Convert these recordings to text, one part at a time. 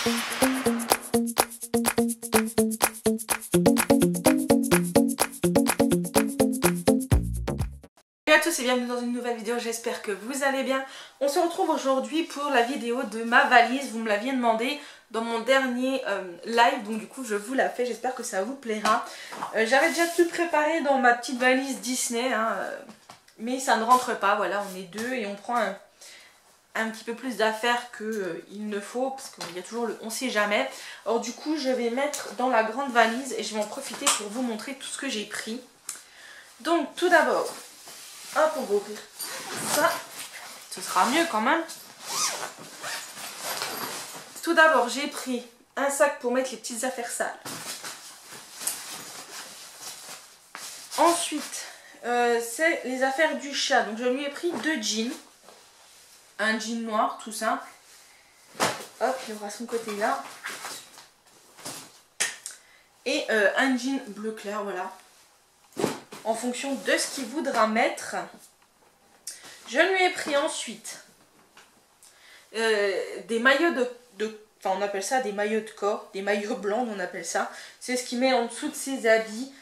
Salut à tous et bienvenue dans une nouvelle vidéo, j'espère que vous allez bien. On se retrouve aujourd'hui pour la vidéo de ma valise, vous me l'aviez demandé dans mon dernier live, donc du coup je vous la fais, j'espère que ça vous plaira. J'avais déjà tout préparé dans ma petite valise Disney, hein, mais ça ne rentre pas, voilà, on est deux et on prend un petit peu plus d'affaires qu'il ne faut, parce qu'il y a toujours le on sait jamais. Alors du coup je vais mettre dans la grande valise et je vais en profiter pour vous montrer tout ce que j'ai pris. Donc tout d'abord, hop, on va ouvrir ça, ce sera mieux quand même. Tout d'abord, j'ai pris un sac pour mettre les petites affaires sales. Ensuite, c'est les affaires du chat. Donc je lui ai pris deux jeans. Un jean noir, tout simple. Hop, il aura son côté là. Et un jean bleu clair, voilà. En fonction de ce qu'il voudra mettre. Je lui ai pris ensuite des maillots enfin on appelle ça des maillots de corps, des maillots blancs on appelle ça. C'est ce qu'il met en dessous de ses habits.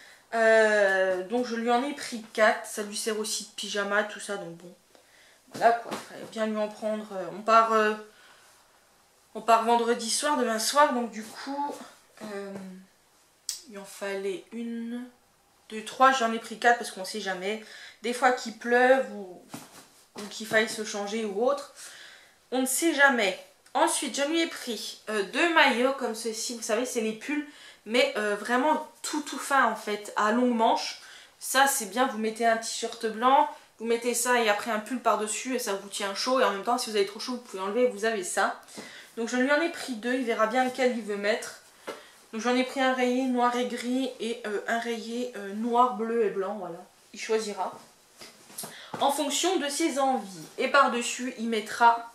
Donc je lui en ai pris 4, ça lui sert aussi de pyjama, tout ça, donc bon. Voilà quoi, il fallait bien lui en prendre. On part vendredi soir, demain soir, donc du coup il en fallait une, deux, trois, j'en ai pris 4 parce qu'on sait jamais. Des fois qu'il pleuve ou qu'il faille se changer ou autre. On ne sait jamais. Ensuite, je lui ai pris deux maillots comme ceci. Vous savez, c'est les pulls, mais vraiment tout fin en fait, à longue manche. Ça, c'est bien. Vous mettez un t-shirt blanc, vous mettez ça et après un pull par-dessus et ça vous tient chaud. Et en même temps, si vous avez trop chaud, vous pouvez enlever et vous avez ça. Donc, je lui en ai pris deux. Il verra bien lequel il veut mettre. Donc, j'en ai pris un rayé noir et gris et un rayé noir, bleu et blanc. Voilà, il choisira en fonction de ses envies. Et par-dessus, il mettra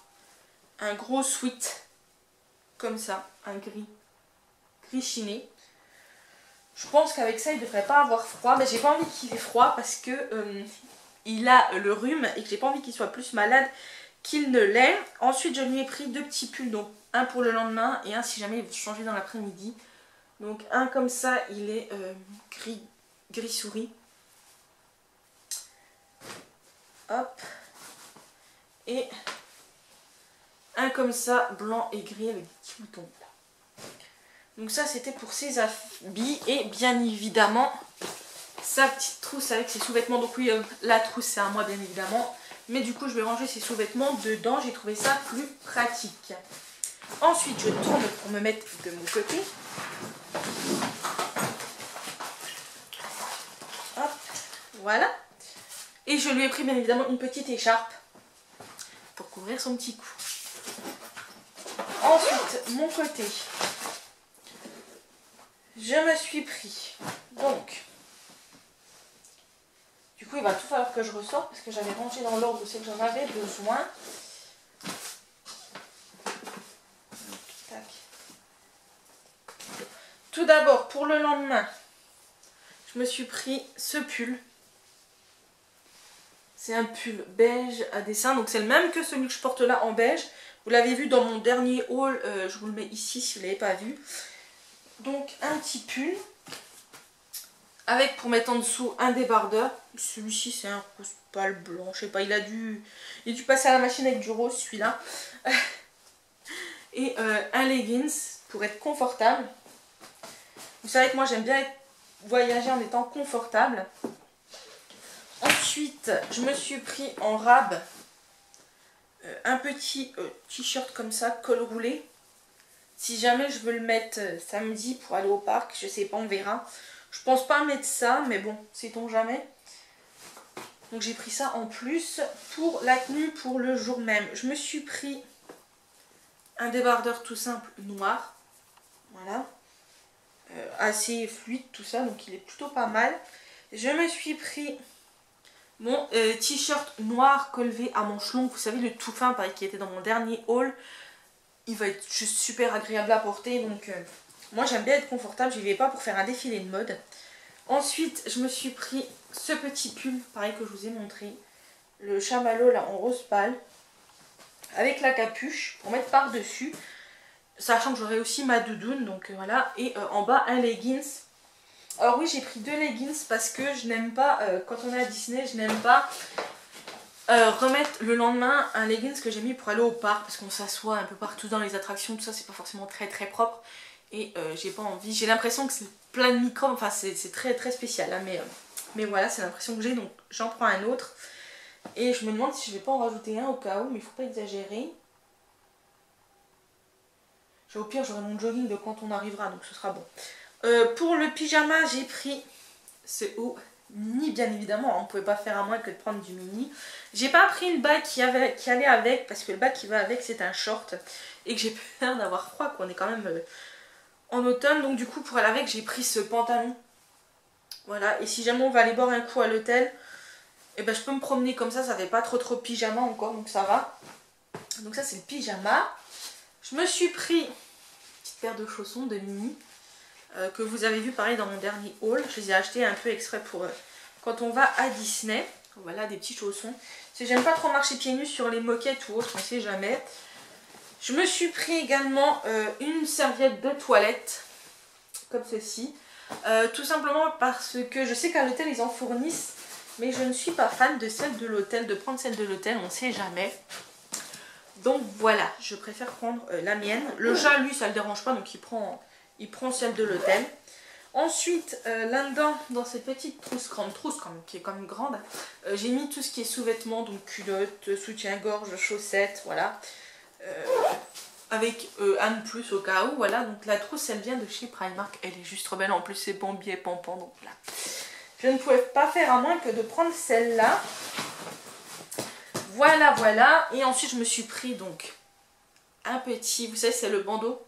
un gros sweat comme ça, un gris chiné. Je pense qu'avec ça il devrait pas avoir froid, mais j'ai pas envie qu'il ait froid parce que il a le rhume et que j'ai pas envie qu'il soit plus malade qu'il ne l'est. Ensuite je lui ai pris deux petits pulls, donc un pour le lendemain et un si jamais il veut changer dans l'après-midi. Donc un comme ça, il est gris souris. Hop. Et un comme ça, blanc et gris avec des petits boutons. Donc ça c'était pour ses habits. Et bien évidemment sa petite trousse avec ses sous-vêtements. Donc oui, la trousse c'est à moi bien évidemment. Mais du coup je vais ranger ses sous-vêtements dedans. J'ai trouvé ça plus pratique. Ensuite je tourne pour me mettre de mon côté. Hop, voilà. Et je lui ai pris bien évidemment une petite écharpe pour couvrir son petit cou. Ensuite, mon côté, je me suis pris, donc, du coup il va tout falloir que je ressorte parce que j'avais rangé dans l'ordre où c'est que j'en avais besoin. Tac. Tout d'abord, pour le lendemain, je me suis pris ce pull. C'est un pull beige à dessin, donc c'est le même que celui que je porte là en beige. Vous l'avez vu dans mon dernier haul, je vous le mets ici si vous ne l'avez pas vu. Donc un petit pull, avec pour mettre en dessous un débardeur. Celui-ci c'est un rose pâle blanc, je sais pas, il a dû passer à la machine avec du rose celui-là. Et un leggings pour être confortable. Vous savez que moi j'aime bien voyager en étant confortable. Ensuite, je me suis pris en rab un petit t-shirt comme ça, col roulé. Si jamais je veux le mettre samedi pour aller au parc, je sais pas, on verra. Je pense pas mettre ça, mais bon, sait-on jamais. Donc j'ai pris ça en plus pour la tenue pour le jour même. Je me suis pris un débardeur tout simple noir. Voilà. Assez fluide tout ça, donc il est plutôt pas mal. Je me suis pris mon t-shirt noir col V à manches longues, vous savez le tout fin pareil qui était dans mon dernier haul. Il va être juste super agréable à porter, donc moi j'aime bien être confortable, j'y vais pas pour faire un défilé de mode. Ensuite je me suis pris ce petit pull, pareil que je vous ai montré, le chamallow là en rose pâle, avec la capuche pour mettre par dessus. sachant que j'aurai aussi ma doudoune, donc voilà. Et en bas un leggings. Alors oui, j'ai pris 2 leggings parce que je n'aime pas, quand on est à Disney, je n'aime pas remettre le lendemain un leggings que j'ai mis pour aller au parc, parce qu'on s'assoit un peu partout dans les attractions, tout ça, c'est pas forcément très propre. Et j'ai pas envie, j'ai l'impression que c'est plein de microbes, enfin c'est très spécial, hein, mais voilà, c'est l'impression que j'ai, donc j'en prends un autre. Et je me demande si je vais pas en rajouter un au cas où, mais il faut pas exagérer. Au pire, j'aurai mon jogging de quand on arrivera, donc ce sera bon. Pour le pyjama, j'ai pris ce haut mini, bien évidemment. On ne pouvait pas faire à moins que de prendre du mini. J'ai pas pris le bas qui allait avec, parce que le bas qui va avec, c'est un short. Et que j'ai peur d'avoir froid, qu'on est quand même en automne. Donc du coup, pour aller avec, j'ai pris ce pantalon. Voilà, et si jamais on va aller boire un coup à l'hôtel, et ben je peux me promener comme ça fait pas trop pyjama encore, donc ça va. Donc ça, c'est le pyjama. Je me suis pris une petite paire de chaussons de mini que vous avez vu pareil dans mon dernier haul. Je les ai achetés un peu exprès pour quand on va à Disney. Voilà, des petits chaussons. J'aime pas trop marcher pieds nus sur les moquettes ou autre, on sait jamais. Je me suis pris également une serviette de toilette, comme ceci. Tout simplement parce que je sais qu'à l'hôtel ils en fournissent, mais je ne suis pas fan de celle de l'hôtel, de prendre celle de l'hôtel, on sait jamais. Donc voilà, je préfère prendre la mienne. Le chat, lui, ça le dérange pas, donc il prend celle de l'hôtel. Ensuite, là-dedans, dans cette petite trousse, grande trousse quand même, qui est quand même grande, j'ai mis tout ce qui est sous-vêtements, donc culottes, soutien-gorge, chaussettes, voilà. Avec un de plus au cas où, voilà. Donc la trousse, elle vient de chez Primark, elle est juste trop belle. En plus, c'est bombier et pampant, donc là. Je ne pouvais pas faire à moins que de prendre celle-là. Voilà, voilà. Et ensuite, je me suis pris donc un petit, vous savez, c'est le bandeau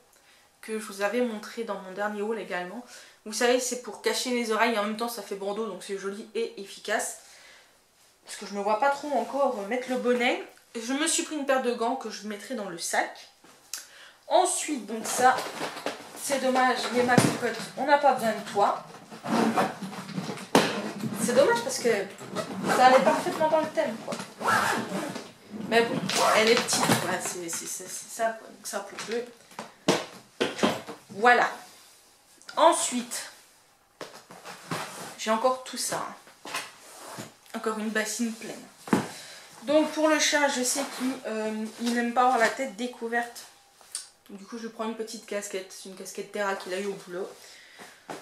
que je vous avais montré dans mon dernier haul également. Vous savez, c'est pour cacher les oreilles et en même temps, ça fait bandeau, donc c'est joli et efficace. Parce que je ne me vois pas trop encore mettre le bonnet. Je me suis pris une paire de gants que je mettrai dans le sac. Ensuite, donc ça, c'est dommage, les ma cocotte, on n'a pas besoin de toi. C'est dommage parce que ça allait parfaitement dans le thème, quoi. Mais bon, elle est petite, voilà, c'est ça, quoi. Donc ça pour deux. Voilà. Ensuite, j'ai encore tout ça. Hein. Encore une bassine pleine. Donc pour le chat, je sais qu'il n'aime pas avoir la tête découverte. Du coup, je prends une petite casquette. C'est une casquette Terra qu'il a eu au boulot.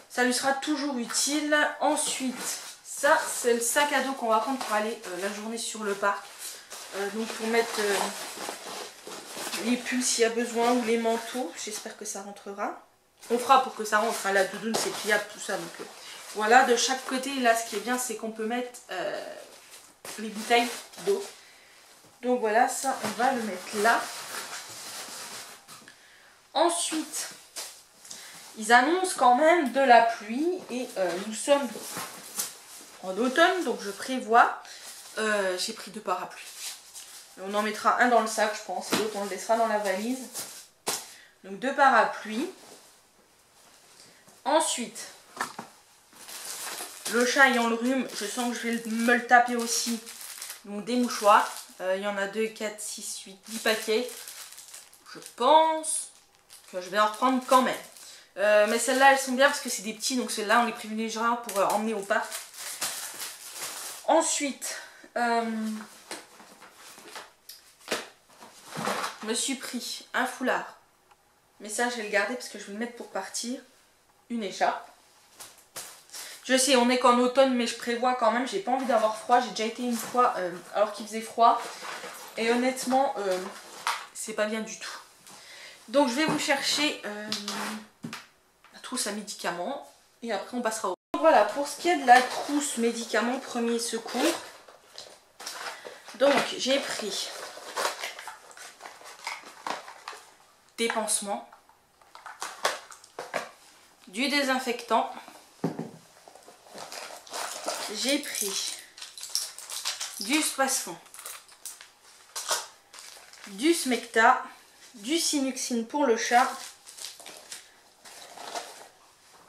Ça lui sera toujours utile. Ensuite, ça, c'est le sac à dos qu'on va prendre pour aller la journée sur le parc. Donc pour mettre les pulls s'il y a besoin ou les manteaux. J'espère que ça rentrera. On fera pour que ça rentre. Hein. La doudoune, c'est pliable, tout ça. Donc voilà, de chaque côté, là, ce qui est bien, c'est qu'on peut mettre les bouteilles d'eau. Donc voilà, ça, on va le mettre là. Ensuite, ils annoncent quand même de la pluie et nous sommes en automne, donc je prévois, j'ai pris 2 parapluies. On en mettra un dans le sac, je pense, et l'autre on le laissera dans la valise. Donc 2 parapluies. Ensuite, le chat ayant le rhume, je sens que je vais me le taper aussi. Donc des mouchoirs, il y en a 2, 4, 6, 8, 10 paquets. Je pense que je vais en reprendre quand même. Mais celles-là, elles sont bien parce que c'est des petits, donc celles-là, on les privilégiera pour emmener au parc. Ensuite, je me suis pris un foulard. Mais ça, je vais le garder parce que je vais le mettre pour partir. Une écharpe. Je sais, on est qu'en automne, mais je prévois quand même. J'ai pas envie d'avoir froid. J'ai déjà été une fois alors qu'il faisait froid. Et honnêtement, c'est pas bien du tout. Donc, je vais vous chercher la trousse à médicaments. Et après, on passera au... Voilà, pour ce qui est de la trousse médicaments premier secours. Donc, j'ai pris des pansements, du désinfectant, j'ai pris du Spasfon, du Smecta, du Sinuxine pour le chat.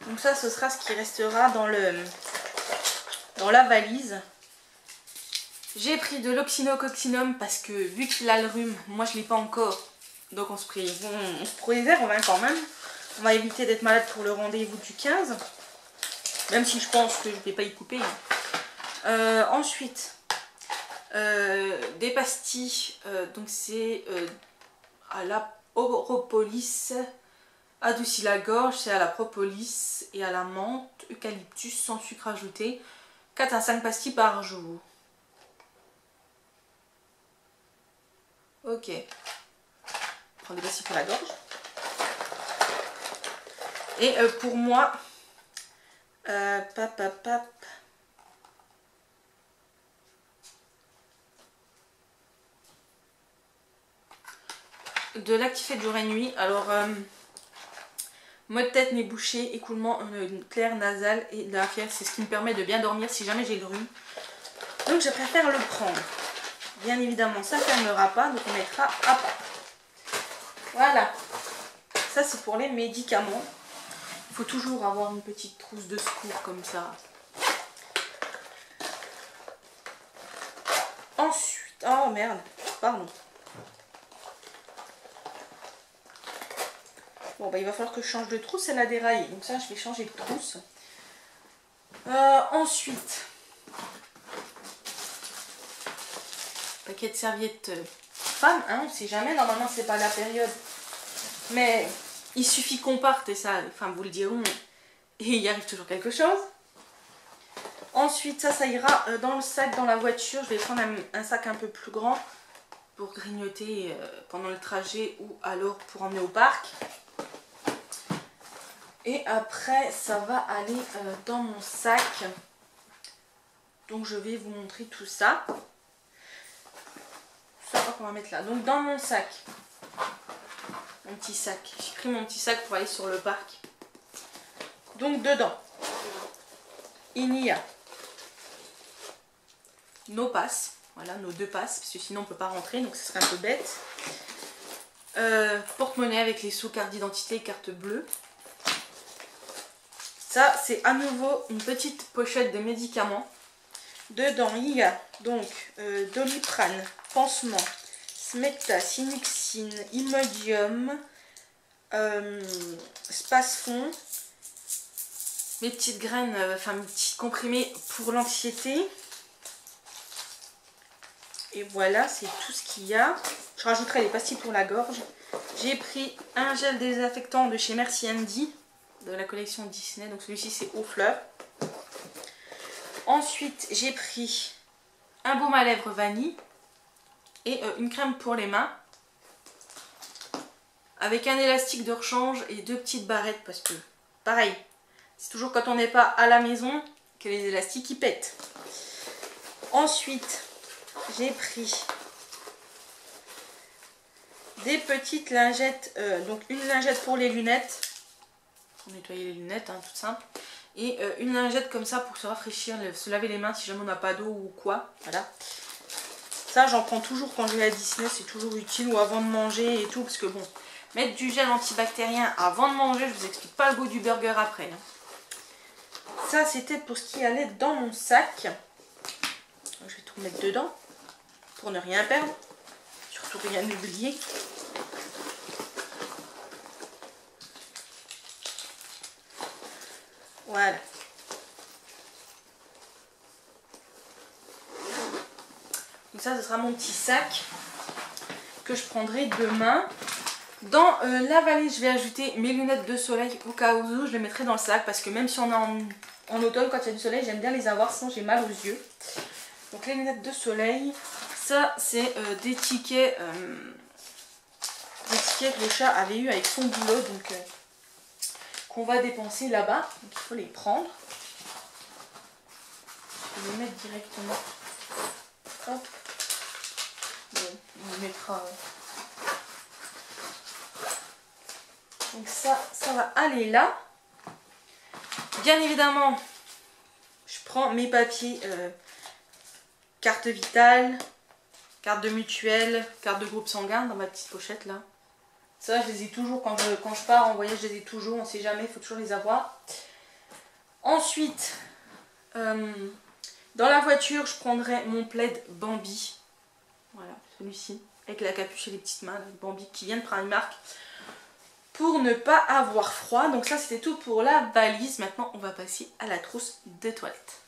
Donc ça, ce sera ce qui restera dans la valise. J'ai pris de l'oxynococcinum parce que vu qu'il a le rhume, moi je ne l'ai pas encore. Donc on se préserve hein, quand même. On va éviter d'être malade pour le rendez-vous du 15. Même si je pense que je ne vais pas y couper. Ensuite, des pastilles. Donc c'est à la propolis, adoucit la gorge. C'est à la propolis et à la menthe, eucalyptus sans sucre ajouté. 4 à 5 pastilles par jour. Ok. Je prends des pastilles pour la gorge. Et pour moi, de l'actifé de jour et nuit. Alors, maux de tête, nez bouché, écoulement clair nasal et de la fièvre. C'est ce qui me permet de bien dormir si jamais j'ai le rhume. Donc je préfère le prendre. Bien évidemment, ça ne fermera pas, donc on mettra à part. Voilà. Ça, c'est pour les médicaments. Il faut toujours avoir une petite trousse de secours comme ça. Ensuite, oh merde, pardon. Bon, bah il va falloir que je change de trousse, elle a déraillé. Donc ça, je vais changer de trousse. Ensuite, paquet de serviettes femmes, hein, on ne sait jamais. Normalement, c'est pas la période. Mais il suffit qu'on parte et ça, enfin vous le diront, et il y arrive toujours quelque chose. Ensuite, ça ira dans le sac, dans la voiture. Je vais prendre un sac un peu plus grand pour grignoter pendant le trajet ou alors pour emmener au parc. Et après, ça va aller dans mon sac. Donc, je vais vous montrer tout ça. Ça, on va mettre là. Donc, dans mon sac, mon petit sac. J'ai pris mon petit sac pour aller sur le parc. Donc, dedans, il y a nos passes. Voilà, nos 2 passes. Parce que sinon, on ne peut pas rentrer. Donc, ce serait un peu bête. Porte-monnaie avec les sous, carte d'identité et carte bleue. Ça, c'est à nouveau une petite pochette de médicaments. Dedans, il y a donc Doliprane, pansement, Smecta, Sinuxine, Imodium, Spasfon, mes petites graines, enfin mes petits comprimés pour l'anxiété. Et voilà, c'est tout ce qu'il y a. Je rajouterai les pastilles pour la gorge. J'ai pris un gel désinfectant de chez Merci Andy, de la collection Disney. Donc celui-ci, c'est aux fleurs. Ensuite, j'ai pris un baume à lèvres vanille et une crème pour les mains. Avec un élastique de rechange et 2 petites barrettes. Parce que, pareil, c'est toujours quand on n'est pas à la maison que les élastiques ils pètent. Ensuite, j'ai pris des petites lingettes, donc une lingette pour les lunettes, pour nettoyer les lunettes, hein, tout simple, et une lingette comme ça pour se rafraîchir, se laver les mains si jamais on n'a pas d'eau ou quoi, voilà. Ça, j'en prends toujours quand je vais à Disney, c'est toujours utile, ou avant de manger et tout, parce que bon, mettre du gel antibactérien avant de manger, je vous explique pas le goût du burger après. Hein. Ça, c'était pour ce qui allait dans mon sac. Je vais tout mettre dedans, pour ne rien perdre, surtout rien oublier. Voilà. Donc ça, ce sera mon petit sac que je prendrai demain. Dans la valise, je vais ajouter mes lunettes de soleil au cas où. Je les mettrai dans le sac parce que même si on est en automne, quand il y a du soleil, j'aime bien les avoir, sinon j'ai mal aux yeux. Donc les lunettes de soleil, ça c'est des tickets que le chat avait eu avec son boulot, donc qu'on va dépenser là-bas. Donc il faut les prendre. Je vais les mettre directement. Hop. Bon, on les mettra. Donc ça va aller là. Bien évidemment, je prends mes papiers, carte vitale, carte de mutuelle, carte de groupe sanguin dans ma petite pochette là. Ça, je les ai toujours quand je pars en voyage, je les ai toujours, on ne sait jamais, il faut toujours les avoir. Ensuite, dans la voiture, je prendrai mon plaid Bambi. Voilà, celui-ci. avec la capuche et les petites mains, de Bambi qui vient de Primark, pour ne pas avoir froid. Donc ça c'était tout pour la valise. Maintenant on va passer à la trousse de toilette.